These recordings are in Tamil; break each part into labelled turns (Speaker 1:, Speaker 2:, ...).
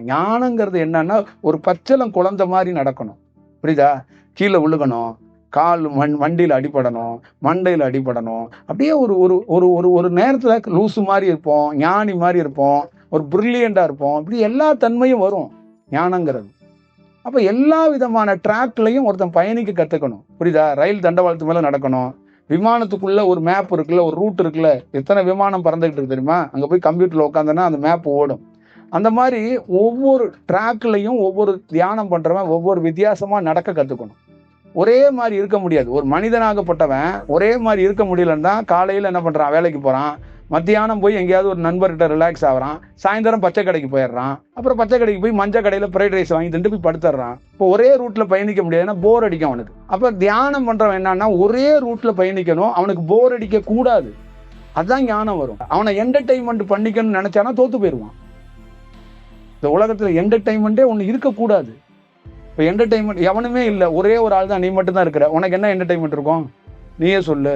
Speaker 1: ஞானங்கிறது என்னன்னா ஒரு பச்சளம் குழந்தை மாதிரி நடக்கணும். புரியுதா? கீழே விழுகணும், கால் வண்டியில அடிபடணும், மண்டையில அடிபடணும். அப்படியே ஒரு ஒரு ஒரு ஒரு ஒரு நேரத்துல லூசு மாதிரி இருப்போம், ஞானி மாதிரி இருப்போம், ஒரு பிரில்லியண்டா இருப்போம். இப்படி எல்லா தன்மையும் வரும் ஞானங்கிறது. அப்ப எல்லா விதமான ட்ராக்லையும் ஒருத்தன் பயணிக்க கத்துக்கணும். புரியுதா? ரயில் தண்டவாளத்து மேல நடக்கணும். விமானத்துக்குள்ள ஒரு மேப் இருக்குல்ல, ஒரு ரூட் இருக்குல்ல, எத்தனை விமானம் பறந்துகிட்டு இருக்கு தெரியுமா? அங்க போய் கம்ப்யூட்டர்ல உட்காந்தனா அந்த மேப் ஓடும். அந்த மாதிரி ஒவ்வொரு ட்ராக்லையும் ஒவ்வொரு தியானம் பண்றவன் ஒவ்வொரு வித்தியாசமா நடக்க கத்துக்கணும். ஒரே மாதிரி இருக்க முடியாது. ஒரு மனிதனாகப்பட்டவன் ஒரே மாதிரி இருக்க முடியலன்னா காலையில என்ன பண்றான்? வேலைக்கு போறான், மத்தியானம் போய் எங்கேயாவது ஒரு நண்பர்கிட்ட ரிலாக்ஸ் ஆகுறான், சாயந்தரம் பச்சை கடைக்கு போயிடுறான், அப்புறம் பச்சை கடைக்கு போய் மஞ்சள் கடையில ஃப்ரைட் ரைஸ் வாங்கி தின்ட்டு போய் படுத்துடுறான். இப்போ ஒரே ரூட்ல பயணிக்க முடியாதுன்னா போர் அடிக்கும் அவனுக்கு. அப்ப தியானம் பண்றவன் என்னன்னா ஒரே ரூட்ல பயணிக்கணும், அவனுக்கு போர் அடிக்க கூடாது. அதுதான் ஞானம் வரும். அவனை என்டர்டைன்மெண்ட் பண்ணிக்கணும்னு நினைச்சானா தோத்து போயிடுவான். இந்த உலகத்துல என்டர்டைன்மெண்டே ஒண்ணு இருக்கக்கூடாது. இப்போ என்டர்டைன்மெண்ட் எவனுமே இல்லை, ஒரே ஒரு ஆள் தான், நீ மட்டும் தான் இருக்கிற. உனக்கு என்ன என்டர்டைன்மெண்ட் இருக்கும்? நீயே சொல்லு.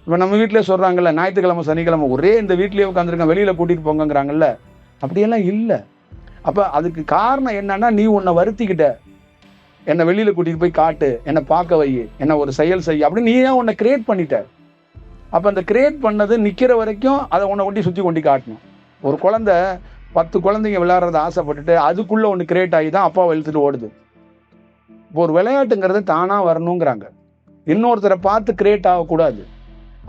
Speaker 1: இப்போ நம்ம வீட்டிலே சொல்றாங்கல்ல, ஞாயிற்றுக்கிழமை சனிக்கிழமை ஒரே இந்த வீட்லயே உட்காந்துருக்கேன், வெளியில கூட்டிட்டு போங்கிறாங்கல்ல. அப்படியெல்லாம் இல்லை. அப்ப அதுக்கு காரணம் என்னன்னா, நீ உன்னை வருத்திக்கிட்ட, என்னை வெளியில கூட்டிட்டு போய் காட்டு, என்னை பார்க்க வை, என்ன ஒரு செயல் செய்ய அப்படின்னு நீ ஏன் உன்னை கிரியேட் பண்ணிட்ட. அப்ப அந்த கிரியேட் பண்ணது நிக்கிற வரைக்கும் அதை உன்னை கொண்டு சுத்தி கொண்டு காட்டணும். ஒரு குழந்தை 10 குழந்தைங்க விளையாடுறத ஆசைப்பட்டுட்டு அதுக்குள்ள ஒன்று கிரியேட் ஆகி தான் அப்பாவை இழுத்துட்டு ஓடுது. இப்போ ஒரு விளையாட்டுங்கிறது தானா வரணுங்கிறாங்க, இன்னொருத்தரை பார்த்து கிரியேட் ஆகக்கூடாது.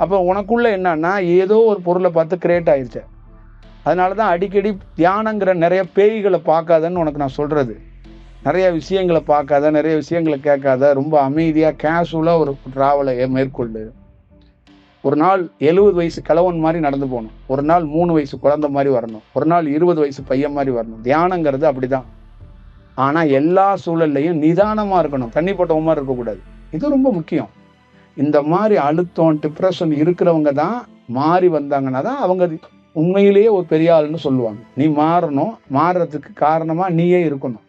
Speaker 1: அப்போ உனக்குள்ள என்னன்னா ஏதோ ஒரு பொருளை பார்த்து கிரியேட் ஆயிடுச்சு. அதனாலதான் அடிக்கடி தியானங்கிற நிறைய பேய்களை பார்க்காதன்னு உனக்கு நான் சொல்றது. நிறைய விஷயங்களை பார்க்காத, நிறைய விஷயங்களை கேட்காத, ரொம்ப அமைதியா கேஷுவலா ஒரு டிராவலை மேற்கொள்ளு. ஒரு நாள் 70 வயசு கிழவன் மாதிரி நடந்து போகணும், ஒரு நாள் 3 வயசு குழந்தை மாதிரி வரணும், ஒரு நாள் 20 வயசு பையன் மாதிரி வரணும். தியானங்கிறது அப்படிதான். ஆனா எல்லா சூழல்லையும் நிதானமா இருக்கணும், தண்ணி போட்டவ மாதிரி இருக்கக்கூடாது. இது ரொம்ப முக்கியம். இந்த மாதிரி அழுத்தம் டிப்ரெஷன் இருக்கிறவங்க தான் மாறி வந்தாங்கன்னா தான் அவங்க உண்மையிலேயே ஒரு பெரிய ஆளுன்னு சொல்லுவாங்க. நீ மாறணும், மாறுறதுக்கு காரணமா நீயே இருக்கணும்.